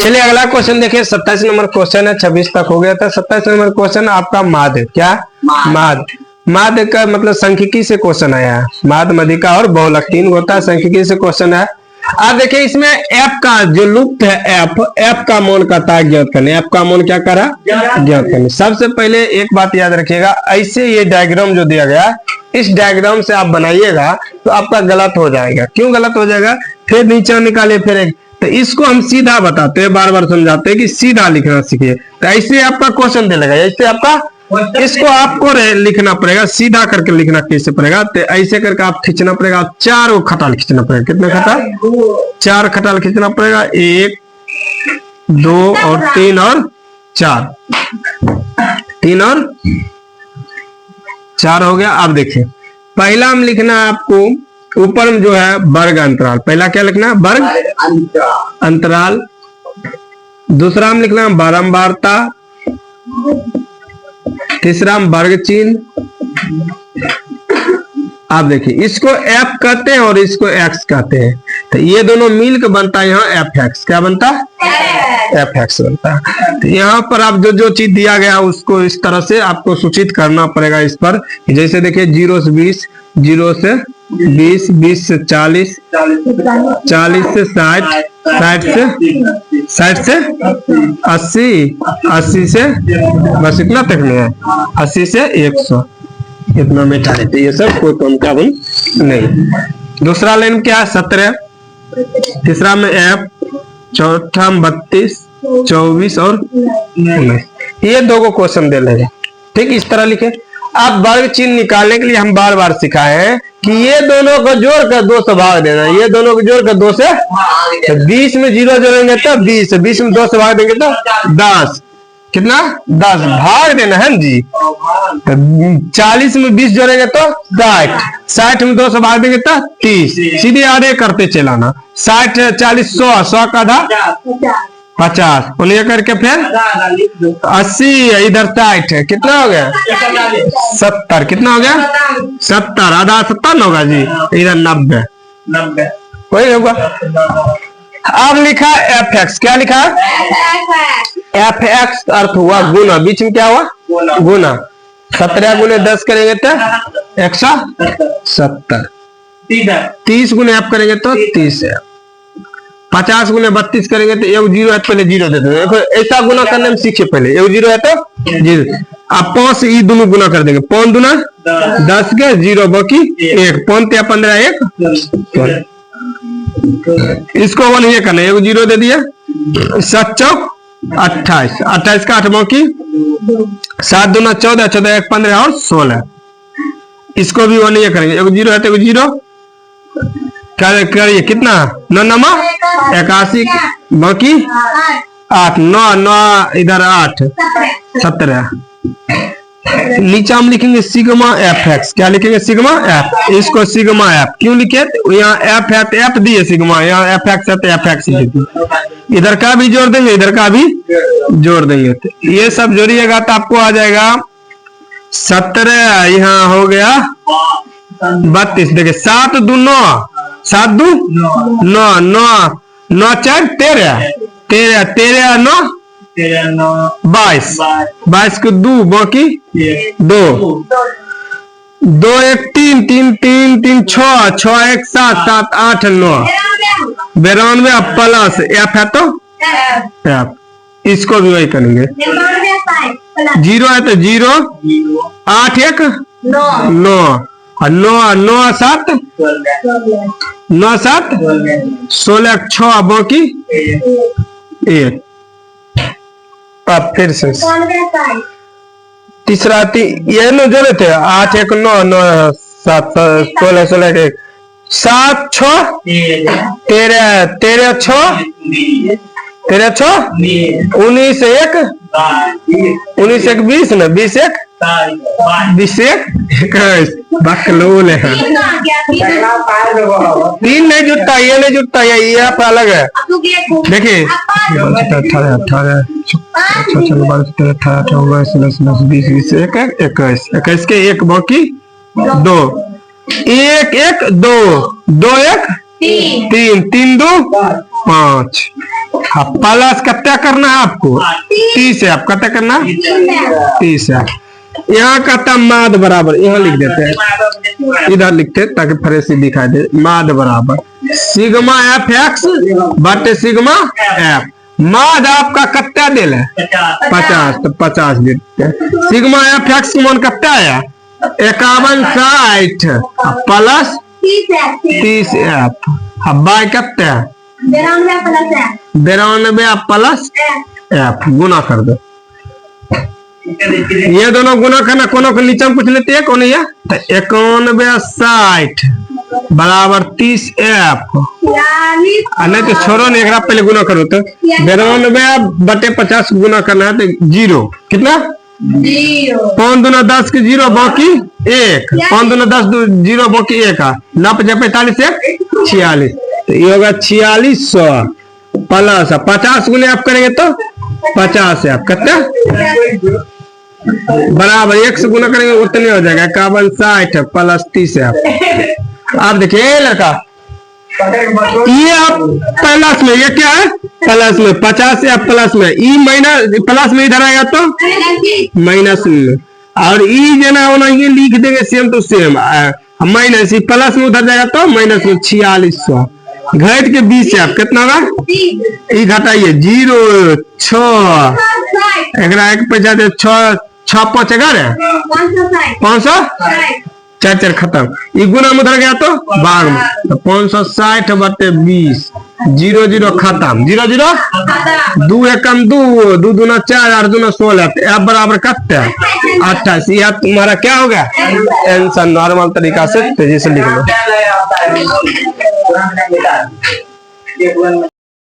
चलिए अगला क्वेश्चन देखिए, 27 नंबर क्वेश्चन है, 26 तक हो गया था। 27 नंबर क्वेश्चन आपका माद, क्या माद, माद का मतलब सांख्यिकी से क्वेश्चन आया है। माद, मदिका और बहुलक 3 होता है, सांख्यिकी से क्वेश्चन है। अब देखिए इसमें एफ का जो लुप्त है, एफ का मान का ताक ज्ञात करने, एफ का मान क्या करा ज्ञात करने। सबसे पहले एक बात याद रखिएगा, ऐसे ये डायग्राम जो दिया गया इस डायग्राम से आप बनाइएगा तो आपका गलत हो जाएगा। क्यों गलत हो जाएगा, फिर नीचे निकाले फिर एक, तो इसको हम सीधा बताते हैं, बार बार समझाते हैं कि सीधा लिखना सीखिए। तो ऐसे आपका क्वेश्चन देगा, ऐसे आपका इसको आपको लिखना पड़ेगा, सीधा करके लिखना कैसे पड़ेगा, तो ऐसे करके आप खींचना पड़ेगा, 4 खटाल खींचना पड़ेगा। कितने खटाल, 4 खटाल खींचना पड़ेगा, 1 2 और 3 और 4, 3 और 4 हो गया। अब देखिए पहला हम लिखना है आपको ऊपर में जो है वर्ग अंतराल, पहला क्या लिखना है वर्ग अंतराल। दूसरा हम लिखना है बारंबारता, तीसरा वर्ग चिन्ह। आप देखिए इसको एफ कहते हैं और इसको एक्स कहते हैं, तो ये दोनों मिलकर बनता है यहाँ एफ एक्स। क्या बनता है, एफ एक्स बनता है। तो यहाँ पर आप जो जो चीज दिया गया उसको इस तरह से आपको सूचित करना पड़ेगा इस पर। जैसे देखिए 0 से 20, 0 से 20, 20 से 40, 40 से 60, 60 से 80, 80 से बस इतना तक में है, 80 से 100, इतना मिटा देते, ये सब कोई कम का नहीं। दूसरा लाइन क्या है 17, तीसरा में एफ, चौथा में 32, 24 और 19, ये 2 को क्वेश्चन दे लेंगे। ठीक इस तरह लिखे। अब वर्ग चिन्ह निकालने के लिए हम बार बार सिखाए हैं कि ये दोनों को जोड़कर 2 से भाग देना, ये दोनों को जोड़कर 2 से, तो 20 में 0 जोड़ेंगे तो 20, 20 में 2 से भाग देंगे तो 10, कितना 10 भाग देना है जी। तो 40 में 20 जोड़ेंगे तो 60, 60 में 2 से भाग देंगे तो 30, सीधे आधे करते चलाना, 60 40 100, 100 का आधा 50, उन्हें करके फिर 80, इधर 60, कितना हो गया 70, कितना हो गया 70, आधा 70 होगा जी, इधर 90, वही होगा। अब लिखा एफ एक्स, क्या लिखा एफ एक्स अर्थ हुआ गुना, बीच में क्या हुआ गुना, 17 गुने 10 करेंगे तो 170, 30 गुने आप करेंगे तो 30 है, 50 गुने 32 करेंगे तो 1 0 है, पहले 0 दे देंगे। ऐसा गुना करने में सीखे, पहले 1 0 है तो 0, आप 5 से ये दोनों गुना कर देंगे, 5 दूना 10 के 0 बाकी 1, 5 15 1, इसको 1 ये करना, 1 0 दे दिया, 7 चौक 28, 28 का 8 बाकी 7 दूना 14, 14 1 15 और 16, इसको भी 1 ये करेंगे, 1 0 है तो 1 0 करिए, कितना 9 9 81 बाकी 8, 9 9 इधर 8 17। नीचे हम लिखेंगे सिग्मा एफ एक्स, क्या लिखेंगे सिग्मा एफ, इसको सिग्मा एफ क्यों लिखे, यहाँ एफ है तो एफ दिए सिग्मा, यहाँ एफ एक्स है तो एफ एक्स लिखिए, इधर का भी जोड़ देंगे इधर का भी जोड़ देंगे, तो ये सब जोड़िएगा तो आपको आ जाएगा 17, यहाँ हो गया 32, देखिए 7 2 9, 7 2 9, 9 9 4 13, 13 13 9 22, 22 को 2 बाकी 2, 2 1 3 3 3 3 6 6 1 7 7 8 9 92 प्लस एफ है तो एफ, इसको भी वही करेंगे, 0 है तो 0, 8 1 9 और 9 9 7 9 7 16 6 बाकी 1। अब फिर से तीसरा ये नो जोड़े थे 8 1 9 9 7 16 16 1 7 6 13 13 6 13 6 19 1 19 1 20 ना 20 1 20 1 21 बकलोल है, 3 नहीं जुटता, ये नहीं जुटता, ये आप अलग है। देखिए 18 18 21 के 1 बाकी 2 1 1 2 2 1 3 3 2 5 हाँ प्लस कितना करना है आपको 30 है, आप कितना करना 30 है। यहाँ कहता माद बराबर, यहाँ लिख देते हैं, इधर लिखते हैं ताकि फ्रेश दिखाई दे। माद बराबर सिग्मा एफ एक्स बटे सिग्मा एफ। माद आपका कितना दिल है 50, तो 50 देते हैं। सिग्मा एफ एक्स का मान कितना है 51 60 प्लस 30 एफ। अब बाय कितना है 92 प्लस एफ। गुना कर दो, ये दोनों गुना करना, कोनो को नीचे में पूछ लेते हैं कौन है, तो 91 60 बराबर 30 एफ। नहीं तो छोड़ो नहीं, एक पहले गुना करो तो 92 बटे 50 गुना करना है तो 0 कितना 5 दूना 10 के 0 बाकी 1, 5 दूना 10 0 बाकी 1 है 9 45 46, तो ये होगा 4600 प्लस 50 गुने आप करेंगे तो 50 है आप कितना बराबर 1 से गुना करेंगे उतने हो जाएगा 51 60 प्लस 30 है आप देखिए लड़का, ये आप प्लस में, ये क्या है प्लस में 50 है प्लस में, ई माइनस प्लस में इधर आएगा तो माइनस में, और ई जो ना होना ये लिख देंगे same to same, minus E plus में उधर जाएगा तो माइनस में 4600 घट के 20 है आप कितना होगा, ई घटाइए 0 6 एक पैसा 6 6 5 11 500 4 4 खत्म, ये गुना में उधर गया तो भाग में, तो 560 बटे 20 0 0 खत्म 0 0 2 एकम 2 2 दूना 4 8 दूना 16, एफ बराबर कितना 28। यह तुम्हारा क्या होगा आंसर। नॉर्मल तरीका से तेजी से लिख लो।